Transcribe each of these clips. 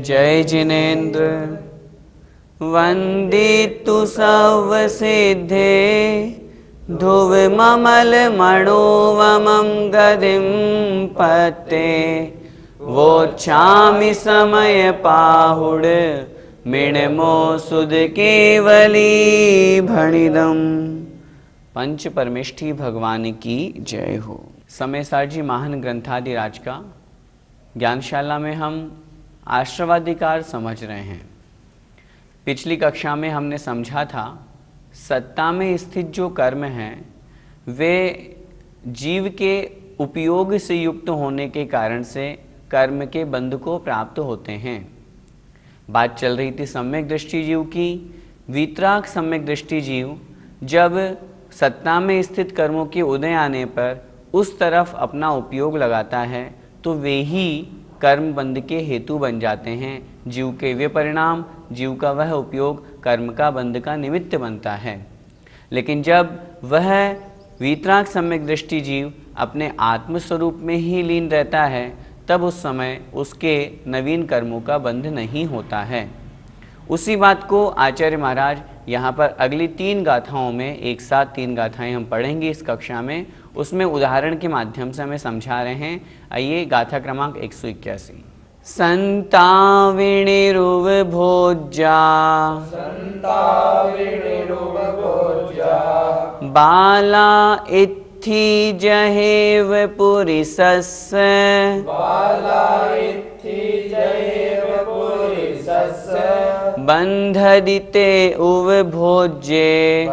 जय जिनेन्द्र। वंदितु सर्वसिद्धे ध्रुव ममल मणोवमं गदिं पते वोच्छामि समय पाहुड मिणमो सुद केवली भणिदम। पंच परमेष्ठी भगवान की जय हो। समय सार जी महान ग्रंथादिराज का ज्ञानशाला में हम आश्रवाधिकार समझ रहे हैं। पिछली कक्षा में हमने समझा था सत्ता में स्थित जो कर्म हैं वे जीव के उपयोग से युक्त होने के कारण से कर्म के बंध को प्राप्त होते हैं। बात चल रही थी सम्यक दृष्टि जीव की। वीतराग सम्यक दृष्टि जीव जब सत्ता में स्थित कर्मों के उदय आने पर उस तरफ अपना उपयोग लगाता है तो वे ही कर्म बंध के हेतु बन जाते हैं। जीव के वे परिणाम, जीव का वह उपयोग कर्म का बंध का निमित्त बनता है। लेकिन जब वह वीतराग सम्यक दृष्टि जीव अपने आत्मस्वरूप में ही लीन रहता है तब उस समय उसके नवीन कर्मों का बंध नहीं होता है। उसी बात को आचार्य महाराज यहाँ पर अगली 3 गाथाओं में, एक साथ 3 गाथाएं हम पढ़ेंगे इस कक्षा में, उसमें उदाहरण के माध्यम से हमें समझा रहे हैं। आइए गाथा क्रमांक 181। संताविणिरुव भोज्या बाला इत्थि जहेव पुरिसस्य बंधदिते उव भोज्ये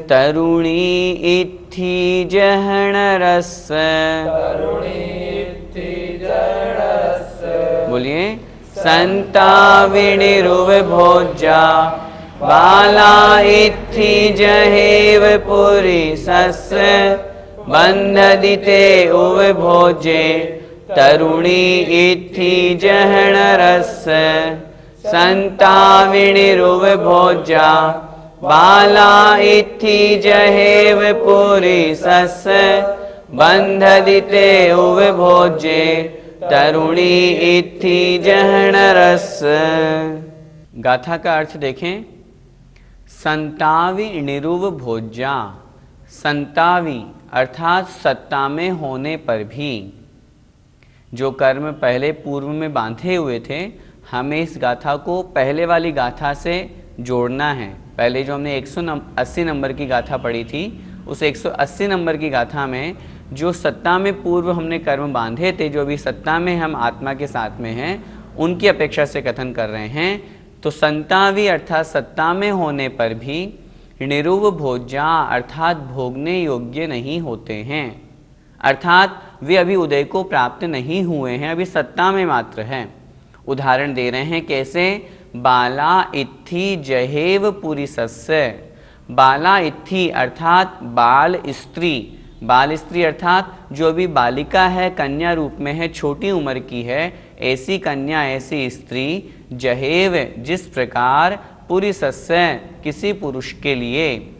तरुणी इत्थि जहणरस्य। बोलिए। संताविणिरुव भोज्या बाला इत्थि जहेव पुरिसस्य बंधदिते उव भोज्ये तरुणी इत्थि जहणरस्य। संताविणिरुव भोज्या बाला इत्थि जहेव पुरिसस्य बंधदिते उव भोज्ये तरुणी इत्थि जहणरस्य। गाथा का अर्थ देखें। संतावि निरुव भोज्या, संतावि अर्थात सत्ता में होने पर भी जो कर्म पहले पूर्व में बांधे हुए थे हमें इस गाथा को पहले वाली गाथा से जोड़ना है। पहले जो हमने 180 नंबर की गाथा पढ़ी थी उस 180 नंबर की गाथा में जो सत्ता में पूर्व हमने कर्म बांधे थे, जो अभी सत्ता में हम आत्मा के साथ में हैं, उनकी अपेक्षा से कथन कर रहे हैं। तो संतावि अर्थात सत्ता में होने पर भी निरुव भोज्या अर्थात भोगने योग्य नहीं होते हैं, अर्थात वे अभी उदय को प्राप्त नहीं हुए हैं, अभी सत्ता में मात्र है। उदाहरण दे रहे हैं कैसे। बाला इत्थि जहेव पुरिसस्य। बाला इत्थि अर्थात बाल स्त्री, बाल स्त्री अर्थात जो अभी बालिका है, कन्या रूप में है, छोटी उम्र की है, ऐसी कन्या, ऐसी स्त्री जहेव जिस प्रकार पुरिसस्य किसी पुरुष के लिए,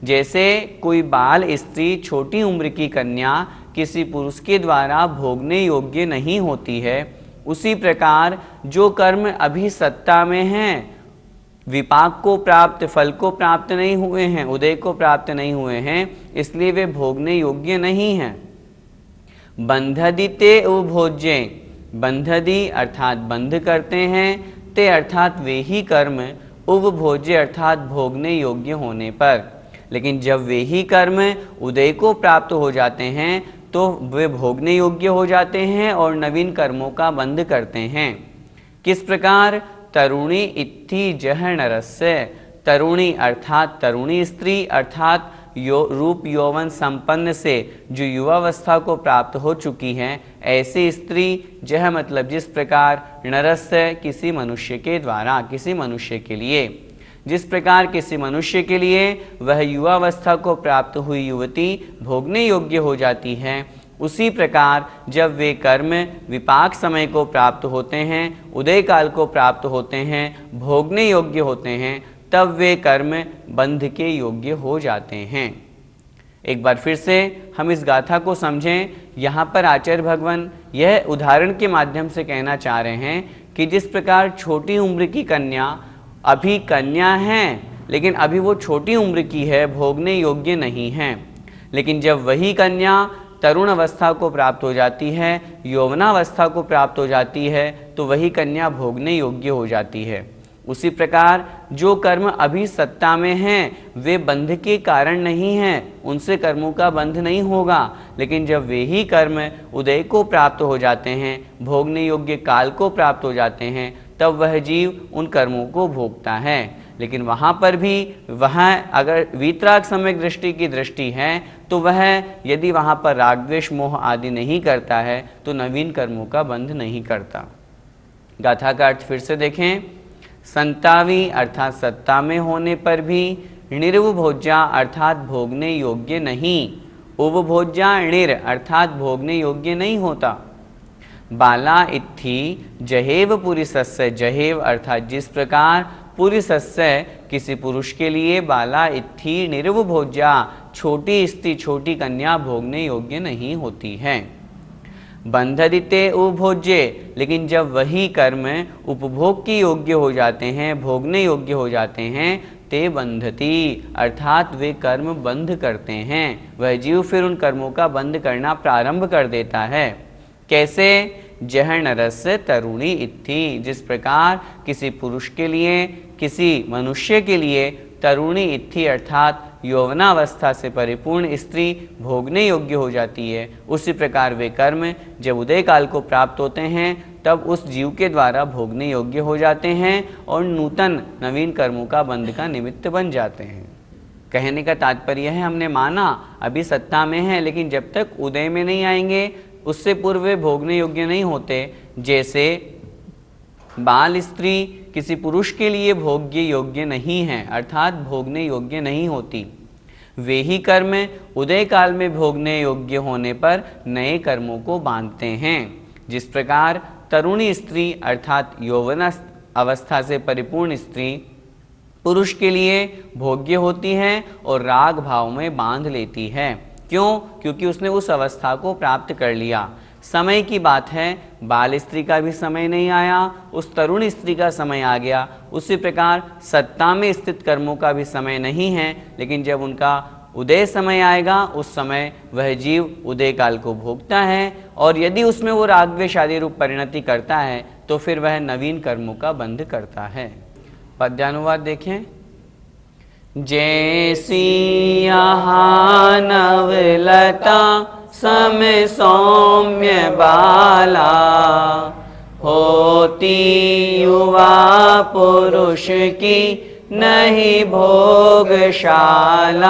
जैसे कोई बाल स्त्री छोटी उम्र की कन्या किसी पुरुष के द्वारा भोगने योग्य नहीं होती है, उसी प्रकार जो कर्म अभी सत्ता में हैं, विपाक को प्राप्त, फल को प्राप्त नहीं हुए हैं, उदय को प्राप्त नहीं हुए हैं, इसलिए वे भोगने योग्य नहीं हैं। बंधदिते उपभोज्ये, बंधदी अर्थात बंध करते हैं, ते अर्थात वे ही कर्म, उपभोज्य अर्थात भोगने योग्य होने पर। लेकिन जब वे ही कर्म उदय को प्राप्त हो जाते हैं तो वे भोगने योग्य हो जाते हैं और नवीन कर्मों का बंध करते हैं। किस प्रकार। तरुणी इत्थि जहणरस्य। तरुणी अर्थात तरुणी स्त्री अर्थात रूप यौवन संपन्न से जो युवावस्था को प्राप्त हो चुकी हैं, ऐसी स्त्री, जह मतलब जिस प्रकार, नरस्य किसी मनुष्य के द्वारा, किसी मनुष्य के लिए, जिस प्रकार किसी मनुष्य के लिए वह युवावस्था को प्राप्त हुई युवती भोगने योग्य हो जाती है, उसी प्रकार जब वे कर्म विपाक समय को प्राप्त होते हैं, उदय काल को प्राप्त होते हैं, भोगने योग्य होते हैं, तब वे कर्म बंध के योग्य हो जाते हैं। एक बार फिर से हम इस गाथा को समझें। यहाँ पर आचार्य भगवान यह उदाहरण के माध्यम से कहना चाह रहे हैं कि जिस प्रकार छोटी उम्र की कन्या अभी कन्या हैं, लेकिन अभी वो छोटी उम्र की है, भोगने योग्य नहीं है, लेकिन जब वही कन्या तरुण अवस्था को प्राप्त हो जाती है, यौवनावस्था को प्राप्त हो जाती है, तो वही कन्या भोगने योग्य हो जाती है। उसी प्रकार जो कर्म अभी सत्ता में हैं वे बंध के कारण नहीं हैं, उनसे कर्मों का बंध नहीं होगा, लेकिन जब वे ही कर्म उदय को प्राप्त हो जाते हैं, भोगने योग्य काल को प्राप्त हो जाते हैं, तब वह जीव उन कर्मों को भोगता है। लेकिन वहाँ पर भी वहाँ अगर वीतराग सम्यक दृष्टि की दृष्टि है तो वह यदि वहाँ पर राग द्वेष मोह आदि नहीं करता है तो नवीन कर्मों का बंध नहीं करता। गाथा का अर्थ फिर से देखें। संतावी अर्थात सत्ता में होने पर भी निर्वभोज्या अर्थात भोगने योग्य नहीं, उपभोज्या निर अर्थात भोगने योग्य नहीं होता। बाला इत्थि जहेव पुरुषस्य, जहेव अर्थात जिस प्रकार पुरुषस्य किसी पुरुष के लिए, बाला इत्थि निर्वभोज्या छोटी स्त्री छोटी कन्या भोगने योग्य नहीं होती है। बंधदिते उपभोज्य, लेकिन जब वही कर्म उपभोग के योग्य हो जाते हैं, भोगने योग्य हो जाते हैं, ते बंधती अर्थात वे कर्म बंध करते हैं, वह जीव फिर उन कर्मों का बंध करना प्रारंभ कर देता है। कैसे? जह नरस्य तरुणी इत्थि, जिस प्रकार किसी पुरुष के लिए, किसी मनुष्य के लिए तरुणी इत्थि अर्थात यौवनावस्था से परिपूर्ण स्त्री भोगने योग्य हो जाती है, उसी प्रकार वे कर्म जब उदय काल को प्राप्त होते हैं तब उस जीव के द्वारा भोगने योग्य हो जाते हैं और नूतन नवीन कर्मों का बंध का निमित्त बन जाते हैं। कहने का तात्पर्य है, हमने माना अभी सत्ता में है, लेकिन जब तक उदय में नहीं आएंगे उससे पूर्व वे भोगने योग्य नहीं होते। जैसे बाल स्त्री किसी पुरुष के लिए भोग्य योग्य नहीं है अर्थात भोगने योग्य नहीं होती, वे ही कर्म उदय काल में भोगने योग्य होने पर नए कर्मों को बांधते हैं। जिस प्रकार तरुणी स्त्री अर्थात यौवन अवस्था से परिपूर्ण स्त्री पुरुष के लिए भोग्य होती है और राग भाव में बांध लेती है। क्यों? क्योंकि उसने उस अवस्था को प्राप्त कर लिया। समय की बात है, बाल स्त्री का भी समय नहीं आया, उस तरुण स्त्री का समय आ गया। उसी प्रकार सत्ता में स्थित कर्मों का भी समय नहीं है, लेकिन जब उनका उदय समय आएगा उस समय वह जीव उदय काल को भोगता है, और यदि उसमें वो राग द्वेष आदि रूप परिणति करता है तो फिर वह नवीन कर्मों का बंध करता है। पद्यानुवाद देखें। जैसी यहाँ नवलता सम सौम्य बाला, होती युवा पुरुष की नहीं भोगशाला,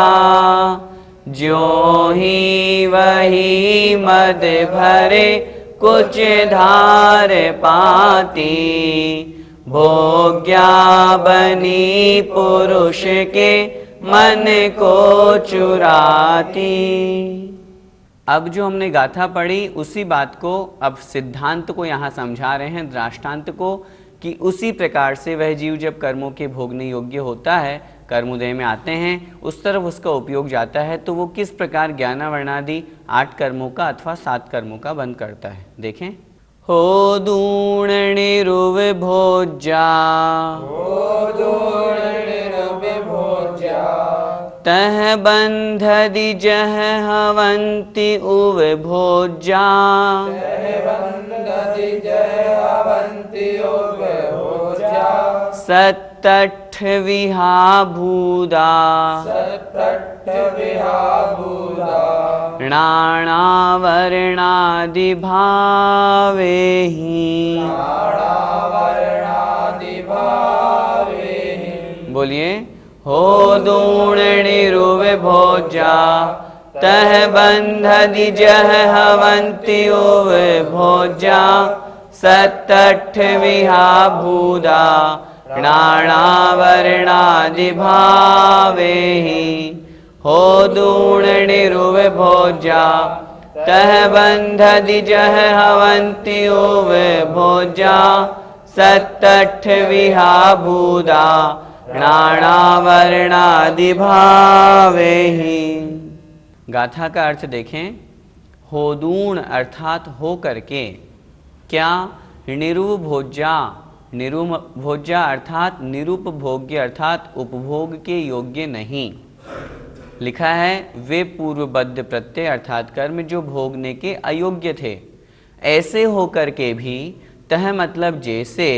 ज्यों ही वही मद भरे कुछ धार पाती, भोग्या बनी पुरुष के मन को चुराती। अब जो हमने गाथा पढ़ी उसी बात को अब सिद्धांत को यहाँ समझा रहे हैं, दृष्टांत को, कि उसी प्रकार से वह जीव जब कर्मों के भोगने योग्य होता है, कर्मोदय में आते हैं, उस तरफ उसका उपयोग जाता है, तो वो किस प्रकार ज्ञानावर्णादि 8 कर्मों का अथवा 7 कर्मों का बंध करता है। देखें। हो दूण निरुव भोज्या, तह बंधदि जह हवंति उव भोज्या, सत्तठ विहा भूदा, नाणावर्णादि भावेहि, बोलिए। हो दूण निरुव भोज्या, तह बंधदि जह हवंति उव भोज्या, सत्तठ विहा भूदा, नाणावर्णादि भावेहि। हो दूण निरुव भोज्या, तह बंधदि जह हवंति उव भोज्या, सत्तठ विहा भूदा, नाणावर्णादि भावेहि। गाथा का अर्थ देखें, होदूण अर्थात हो करके, क्या निरुभोज्या, निरुभोज्या अर्थात निरुपभोग्य अर्थात उपभोग के योग्य नहीं। लिखा है वे पूर्वबद्ध प्रत्यय अर्थात कर्म जो भोगने के अयोग्य थे, ऐसे होकर के भी, तह मतलब जैसे,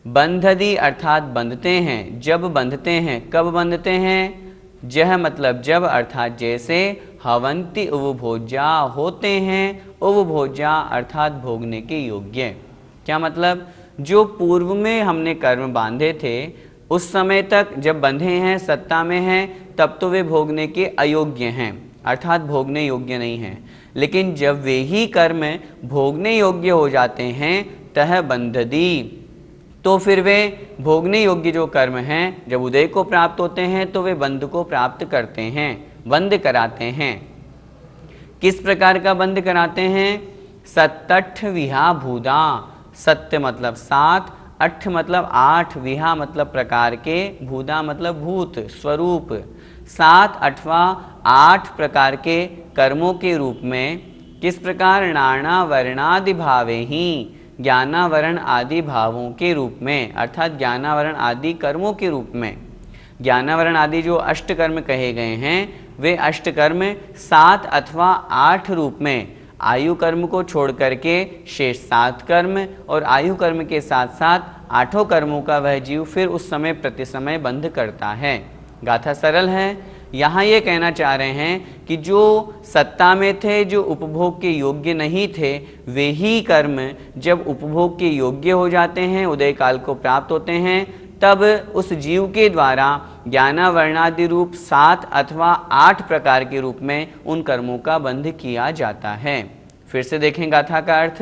बंधदी अर्थात बंधते हैं, जब बंधते हैं, कब बंधते हैं, जह मतलब जब अर्थात जैसे, हवंती उपभोज्या होते हैं, उपभोज्या अर्थात भोगने के योग्य। क्या मतलब, जो पूर्व में हमने कर्म बांधे थे उस समय तक जब बंधे हैं, सत्ता में हैं, तब तो वे भोगने के अयोग्य हैं अर्थात भोगने योग्य नहीं हैं। लेकिन जब वे ही कर्म भोगने योग्य हो जाते हैं, तह बंधदी, तो फिर वे भोगने योग्य जो कर्म हैं जब उदय को प्राप्त होते हैं तो वे बंध को प्राप्त करते हैं, बंध कराते हैं। किस प्रकार का बंध कराते हैं? सत्तठ विहा भूदा, सत्य मतलब सात, अठ मतलब आठ, विहा मतलब प्रकार के, भूदा मतलब भूत स्वरूप, सात अठवा आठ प्रकार के कर्मों के रूप में। किस प्रकार? नाना वर्णादि भावे ही, ज्ञानावरण आदि भावों के रूप में अर्थात ज्ञानावरण आदि कर्मों के रूप में। ज्ञानावरण आदि जो अष्ट कर्म कहे गए हैं वे अष्ट कर्म सात अथवा आठ रूप में, आयु कर्म को छोड़ करके शेष सात कर्म और आयु कर्म के साथ साथ आठों कर्मों का वह जीव फिर उस समय प्रति समय बंध करता है। गाथा सरल है। यहाँ ये कहना चाह रहे हैं कि जो सत्ता में थे, जो उपभोग के योग्य नहीं थे, वे ही कर्म जब उपभोग के योग्य हो जाते हैं, उदय काल को प्राप्त होते हैं, तब उस जीव के द्वारा ज्ञानावर्णादि रूप सात अथवा आठ प्रकार के रूप में उन कर्मों का बंध किया जाता है। फिर से देखें गाथा का अर्थ,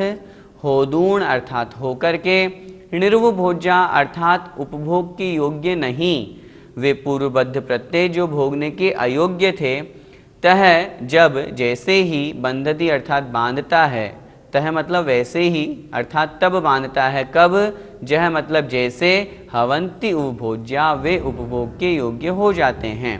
होदूण अर्थात होकर के, निर्वभोज्या अर्थात उपभोग के योग्य नहीं, वे पूर्वबद्ध प्रत्यय जो भोगने के अयोग्य थे, तह जब जैसे ही, बंधती अर्थात बांधता है, तह मतलब वैसे ही अर्थात तब बांधता है, कब? जह मतलब जैसे, हवंती उपभोज्या वे उपभोग के योग्य हो जाते हैं।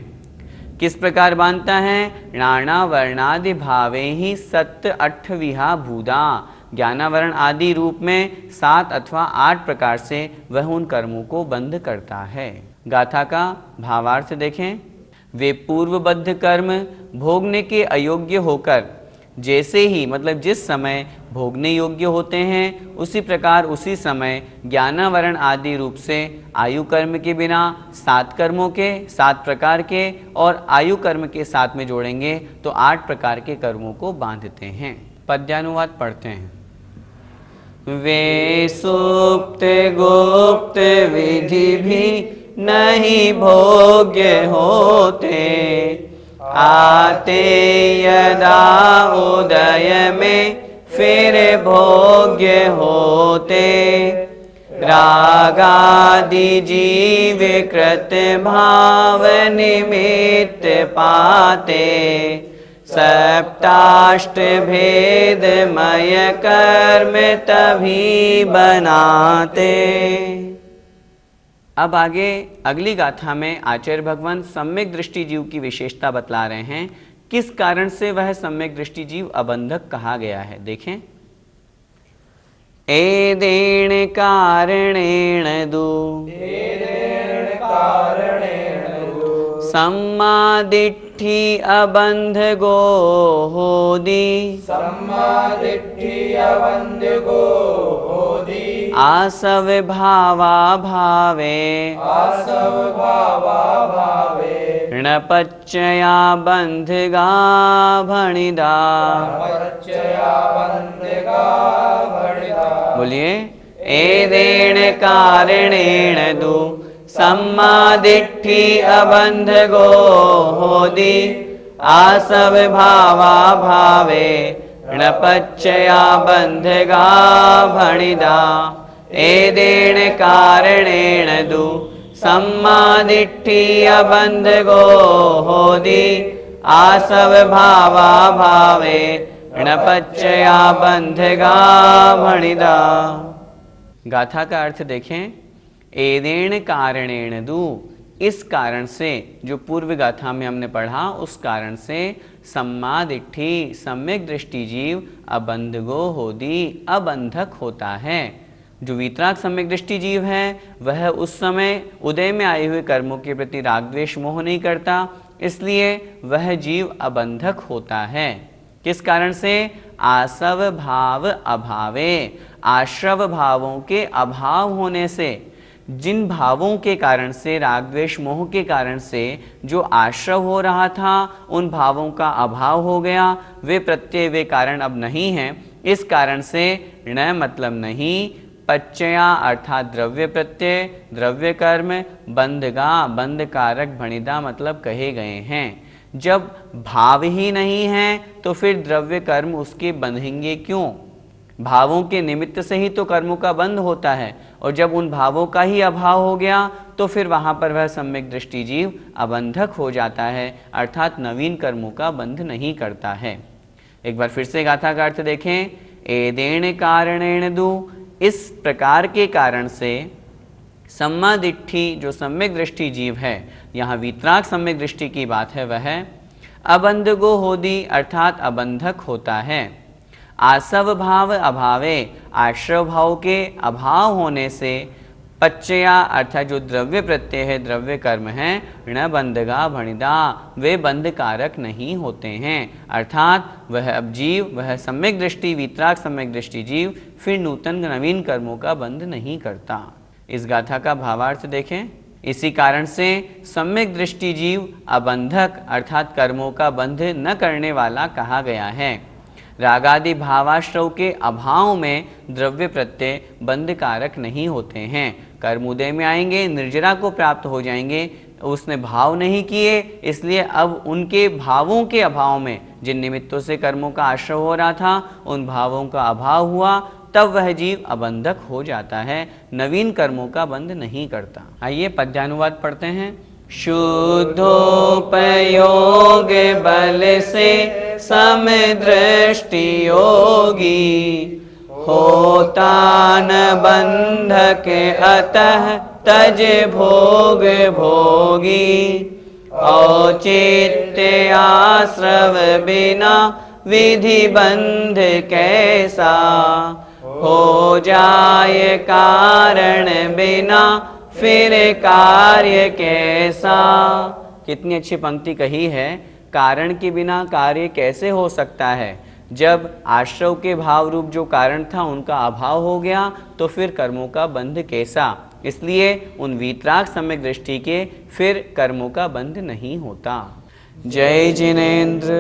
किस प्रकार बांधता है? नाना वर्णादि भावे ही सत्य अठ विहा भूदा, ज्ञानावरण आदि रूप में सात अथवा आठ प्रकार से वह उन कर्मों को बंध करता है। गाथा का भावार्थ देखें, वे पूर्वबद्ध कर्म भोगने के अयोग्य होकर, जैसे ही मतलब जिस समय भोगने योग्य होते हैं, उसी प्रकार उसी समय ज्ञानावरण आदि रूप से आयु कर्म के बिना सात कर्मों के, सात प्रकार के, और आयु कर्म के साथ में जोड़ेंगे तो आठ प्रकार के कर्मों को बांधते हैं। पद्यानुवाद पढ़ते हैं। वे सुप्त गुप्त विधि भी नहीं भोग्य होते, आते यदा उदय में फिर भोग्य होते, रागादि जीव कृत भाव निमित्त पाते, सप्ताष्ट भेदमय कर्म तभी बनाते। अब आगे अगली गाथा में आचार्य भगवान सम्यक दृष्टि जीव की विशेषता बतला रहे हैं, किस कारण से वह सम्यक दृष्टि जीव अबंधक कहा गया है। देखें, एदेण कारणेण दु सम्मादिट्ठी अबंध गो होदी, आसव भावा भावे, णपच्चया बंधगा भणिदा। बोलिए, एदेण कारणेण दु सम्मादिट्ठी अबंध गो होदी, आसव भावा भावे, णपच्चया बंधगा भणिदा। एदेण कारणेण दु सम्मादिट्ठी अबंध गो होदी, आसव भावा भावे, णपच्चया बंधगा भणिदा। गाथा का अर्थ देखें, एदेण कारणेण दु, इस कारण से, जो पूर्व गाथा में हमने पढ़ा, उस कारण से सम्मा दिट्ठी सम्यक दृष्टि जीव अबंधगो होदी अबंधक होता है। जो वीतराग सम्यक दृष्टि जीव है वह उस समय उदय में आए हुए कर्मों के प्रति राग द्वेष मोह नहीं करता, इसलिए वह जीव अबंधक होता है। किस कारण से? आसव भाव अभावे, आश्रव भावों के अभाव होने से। जिन भावों के कारण से, राग द्वेष मोह के कारण से जो आश्रव हो रहा था, उन भावों का अभाव हो गया, वे प्रत्यय वे कारण अब नहीं हैं। इस कारण से ण मतलब नहीं, पच्चया अर्थात द्रव्य प्रत्यय, द्रव्य कर्म, बंधगा बंध कारक भणिदा मतलब कहे गए हैं। जब भाव ही नहीं है तो फिर द्रव्य कर्म उसके बंधेंगे क्यों? भावों के निमित्त से ही तो कर्मों का बंध होता है, और जब उन भावों का ही अभाव हो गया तो फिर वहाँ पर वह सम्यक दृष्टि जीव अबंधक हो जाता है, अर्थात नवीन कर्मों का बंध नहीं करता है। एक बार फिर से गाथा का अर्थ देखें। एदेण कारणेण दु, इस प्रकार के कारण से सम्मा दिट्ठी जो सम्यक दृष्टि जीव है, यहाँ वीतराग सम्यक दृष्टि की बात है, वह अबंधगो होदी अर्थात अबंधक होता है। आसव भाव अभावे, आश्रव भाव के अभाव होने से, पच्चया अर्थात जो द्रव्य प्रत्यय है, द्रव्य कर्म है, ण बंधगा भणिदा वे बंध कारक नहीं होते हैं, अर्थात वह अब जीव, वह सम्यक दृष्टि वीतराग सम्यक दृष्टि जीव फिर नूतन नवीन कर्मों का बंध नहीं करता। इस गाथा का भावार्थ देखें। इसी कारण से सम्यक दृष्टि जीव अबंधक अर्थात कर्मों का बंध न करने वाला कहा गया है। रागादि भावाश्रव के अभाव में द्रव्य प्रत्यय बंध कारक नहीं होते हैं। कर्म उदय में आएंगे, निर्जरा को प्राप्त हो जाएंगे, उसने भाव नहीं किए, इसलिए अब उनके भावों के अभाव में, जिन निमित्तों से कर्मों का आश्रय हो रहा था, उन भावों का अभाव हुआ, तब वह जीव अबंधक हो जाता है, नवीन कर्मों का बंध नहीं करता। आइए पद्यानुवाद पढ़ते हैं। शुद्धोपयोग बल से समदृष्टि योगी, होता न बंधक अतः तज भोग भोगी। औचित्य आश्रव बिना विधि बंध कैसा, हो जाए कारण बिना फिर कार्य कैसा। कितनी अच्छी पंक्ति कही है। कारण के बिना कार्य कैसे हो सकता है? जब आश्रव के भाव रूप जो कारण था उनका अभाव हो गया तो फिर कर्मों का बंध कैसा? इसलिए उन वीतराग सम्यक दृष्टि के फिर कर्मों का बंध नहीं होता। जय जिनेंद्र।